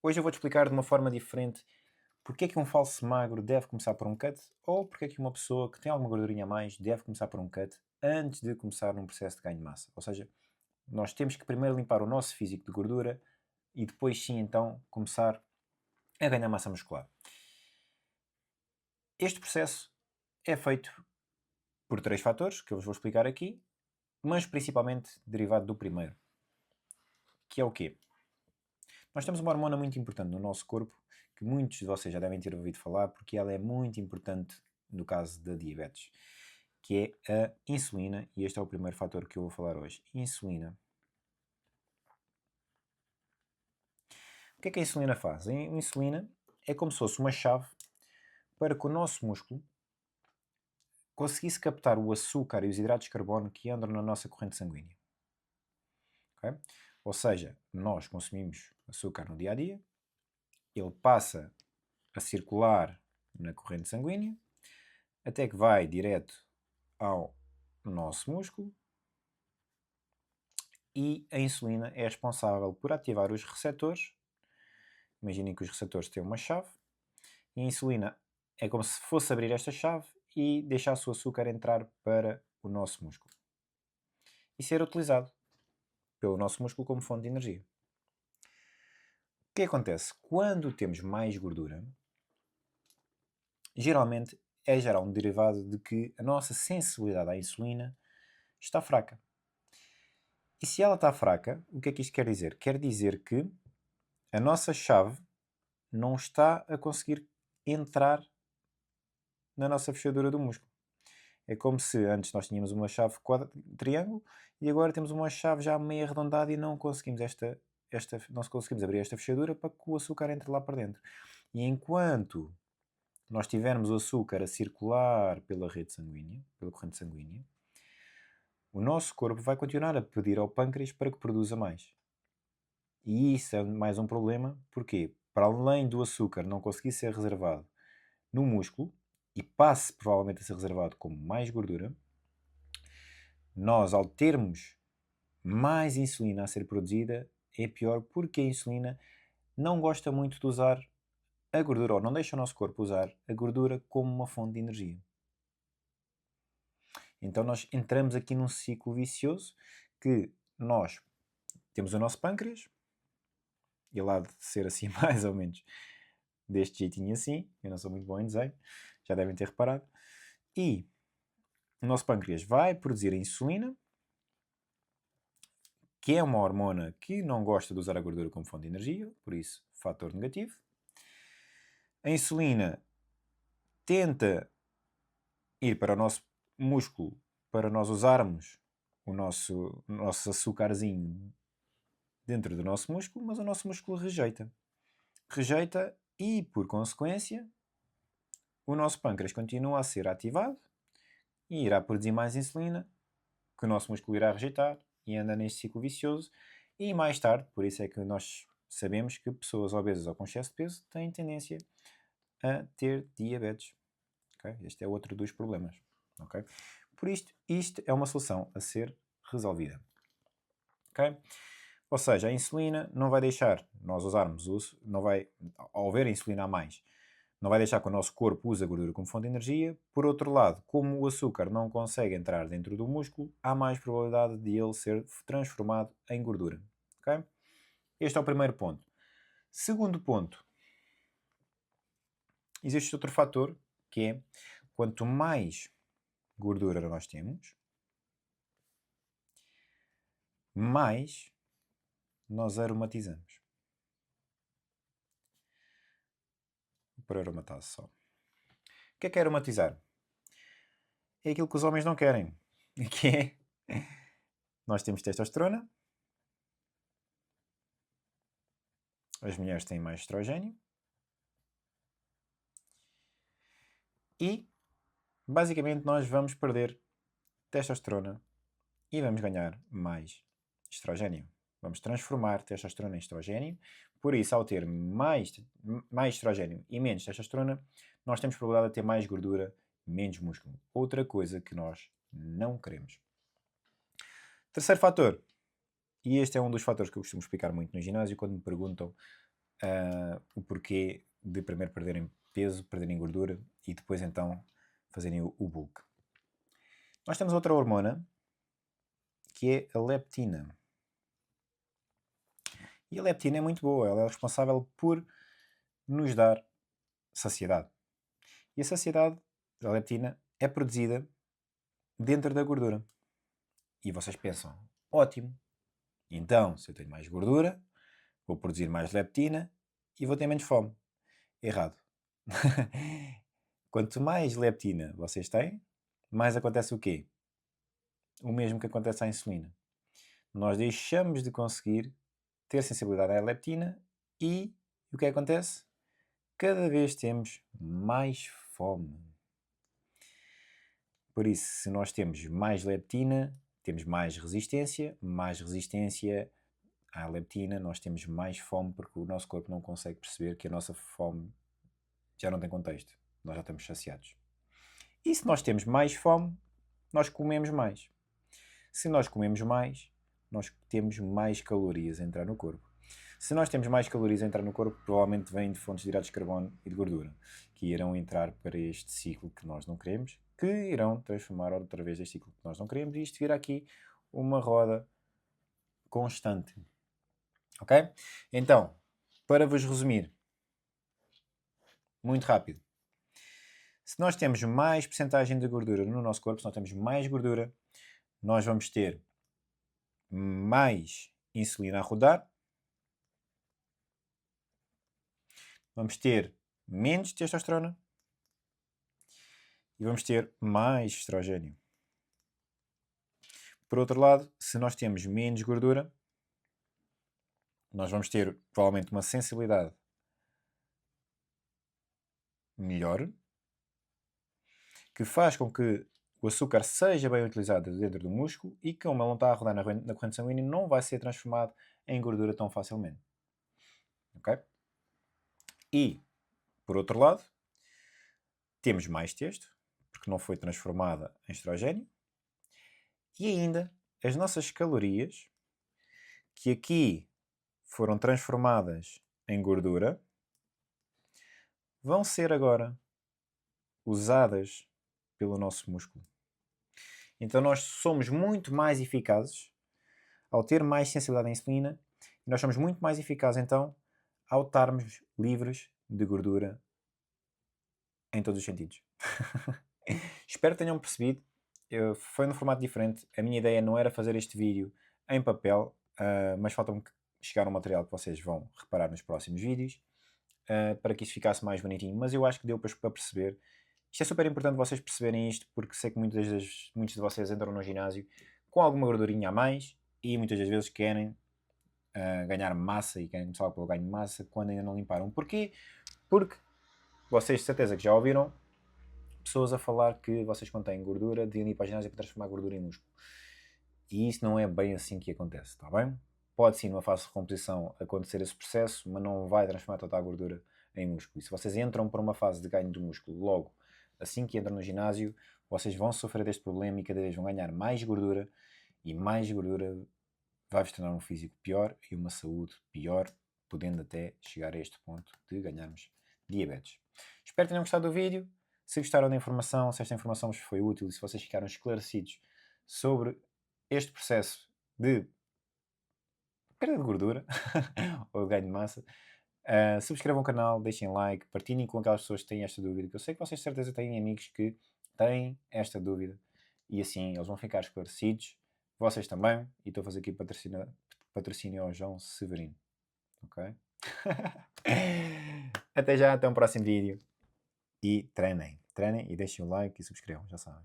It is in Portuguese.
Hoje eu vou-te explicar de uma forma diferente porque é que um falso magro deve começar por um cut ou porque é que uma pessoa que tem alguma gordurinha a mais deve começar por um cut antes de começar num processo de ganho de massa. Ou seja, nós temos que primeiro limpar o nosso físico de gordura e depois sim então começar a ganhar massa muscular. Este processo é feito por três fatores que eu vos vou explicar aqui, mas principalmente derivado do primeiro, que é o quê? Nós temos uma hormona muito importante no nosso corpo, que muitos de vocês já devem ter ouvido falar, porque ela é muito importante no caso da diabetes, que é a insulina, e este é o primeiro fator que eu vou falar hoje. Insulina. O que é que a insulina faz? A insulina é como se fosse uma chave para que o nosso músculo conseguisse captar o açúcar e os hidratos de carbono que andam na nossa corrente sanguínea. Ok? Ou seja, nós consumimos açúcar no dia a dia, ele passa a circular na corrente sanguínea, até que vai direto ao nosso músculo e a insulina é responsável por ativar os receptores. Imaginem que os receptores têm uma chave e a insulina é como se fosse abrir esta chave e deixasse o açúcar entrar para o nosso músculo e ser utilizado pelo nosso músculo como fonte de energia. O que acontece? Quando temos mais gordura, geralmente é gerar um derivado de que a nossa sensibilidade à insulina está fraca. E se ela está fraca, o que é que isto quer dizer? Quer dizer que a nossa chave não está a conseguir entrar na nossa fechadura do músculo. É como se antes nós tínhamos uma chave triângulo e agora temos uma chave já meio arredondada e não conseguimos não conseguimos abrir esta fechadura para que o açúcar entre lá para dentro. E enquanto nós tivermos o açúcar a circular pela rede sanguínea, pela corrente sanguínea, o nosso corpo vai continuar a pedir ao pâncreas para que produza mais. E isso é mais um problema, porque para além do açúcar não conseguir ser reservado no músculo, e passe provavelmente a ser reservado como mais gordura, nós ao termos mais insulina a ser produzida, é pior porque a insulina não gosta muito de usar a gordura, ou não deixa o nosso corpo usar a gordura como uma fonte de energia. Então nós entramos aqui num ciclo vicioso que nós temos o nosso pâncreas, ele há de ser assim mais ou menos deste jeitinho assim, eu não sou muito bom em desenho, já devem ter reparado, e o nosso pâncreas vai produzir a insulina, que é uma hormona que não gosta de usar a gordura como fonte de energia, por isso, fator negativo. A insulina tenta ir para o nosso músculo para nós usarmos o nosso açúcarzinho dentro do nosso músculo, mas o nosso músculo rejeita. Rejeita e, por consequência, o nosso pâncreas continua a ser ativado e irá produzir mais insulina, que o nosso músculo irá rejeitar e anda neste ciclo vicioso. E mais tarde, por isso é que nós sabemos que pessoas obesas ou com excesso de peso têm tendência a ter diabetes. Okay? Este é outro dos problemas. Okay? Por isto é uma solução a ser resolvida. Okay? Ou seja, a insulina não vai deixar nós usarmos, não vai, ao haver insulina a mais, não vai deixar que o nosso corpo use a gordura como fonte de energia. Por outro lado, como o açúcar não consegue entrar dentro do músculo, há mais probabilidade de ele ser transformado em gordura. Okay? Este é o primeiro ponto. Segundo ponto, existe outro fator, que é quanto mais gordura nós temos, mais nós aromatizamos. Por aromatase só. O que é aromatizar? É aquilo que os homens não querem. Que é, nós temos testosterona, as mulheres têm mais estrogênio e, basicamente, nós vamos perder testosterona e vamos ganhar mais estrogênio. Vamos transformar testosterona em estrogênio. Por isso, ao ter mais estrogênio e menos testosterona, nós temos probabilidade de ter mais gordura, menos músculo. Outra coisa que nós não queremos. Terceiro fator, e este é um dos fatores que eu costumo explicar muito no ginásio quando me perguntam o porquê de primeiro perderem peso, perderem gordura e depois então fazerem o bulk. Nós temos outra hormona que é a leptina. E a leptina é muito boa, ela é responsável por nos dar saciedade. E a saciedade, a leptina, é produzida dentro da gordura. E vocês pensam, ótimo, então se eu tenho mais gordura, vou produzir mais leptina e vou ter menos fome. Errado. Quanto mais leptina vocês têm, mais acontece o quê? O mesmo que acontece à insulina. Nós deixamos de conseguir ter sensibilidade à leptina e o que acontece? Cada vez temos mais fome. Por isso, se nós temos mais leptina, temos mais resistência à leptina, nós temos mais fome porque o nosso corpo não consegue perceber que a nossa fome já não tem contexto. Nós já estamos saciados. E se nós temos mais fome, nós comemos mais. Se nós comemos mais, nós temos mais calorias a entrar no corpo. Se nós temos mais calorias a entrar no corpo, provavelmente vêm de fontes de hidratos de carbono e de gordura, que irão entrar para este ciclo que nós não queremos, que irão transformar outra vez este ciclo que nós não queremos, e isto vira aqui uma roda constante. Ok? Então, para vos resumir, muito rápido. Se nós temos mais percentagem de gordura no nosso corpo, se nós temos mais gordura, nós vamos ter mais insulina a rodar, vamos ter menos testosterona e vamos ter mais estrogênio. Por outro lado, se nós temos menos gordura, nós vamos ter provavelmente uma sensibilidade melhor, que faz com que o açúcar seja bem utilizado dentro do músculo e que, como ele não está a rodar na corrente sanguínea, não vai ser transformado em gordura tão facilmente. Ok? E, por outro lado, temos mais testo, porque não foi transformada em estrogênio, e ainda as nossas calorias, que aqui foram transformadas em gordura, vão ser agora usadas pelo nosso músculo. Então nós somos muito mais eficazes ao ter mais sensibilidade à insulina, e nós somos muito mais eficazes então ao estarmos livres de gordura em todos os sentidos. Espero que tenham percebido. Foi num formato diferente. A minha ideia não era fazer este vídeo em papel, mas falta-me chegar um material que vocês vão reparar nos próximos vídeos, para que isto ficasse mais bonitinho. Mas eu acho que deu para perceber. Isto é super importante vocês perceberem isto, porque sei que muitos de vocês entram no ginásio com alguma gordurinha a mais e muitas das vezes querem ganhar massa e querem começar pelo ganho de massa quando ainda não limparam. Porquê? Porque vocês de certeza que já ouviram pessoas a falar que vocês, quando têm gordura, deviam ir para a ginásio para transformar gordura em músculo. E isso não é bem assim que acontece, está bem? Pode sim, numa fase de recomposição, acontecer esse processo, mas não vai transformar toda a gordura em músculo. E se vocês entram para uma fase de ganho de músculo logo assim que entram no ginásio, vocês vão sofrer deste problema e cada vez vão ganhar mais gordura, e mais gordura vai-vos tornar um físico pior e uma saúde pior, podendo até chegar a este ponto de ganharmos diabetes. Espero que tenham gostado do vídeo. Se gostaram da informação, se esta informação vos foi útil e se vocês ficaram esclarecidos sobre este processo de perda de gordura ou ganho de massa, subscrevam o canal, deixem like, partilhem com aquelas pessoas que têm esta dúvida, que eu sei que vocês de certeza têm amigos que têm esta dúvida e assim eles vão ficar esclarecidos, vocês também, e estou a fazer aqui patrocínio ao João Severino. Ok? Até já, até um próximo vídeo e treinem e deixem o like e subscrevam, já sabem.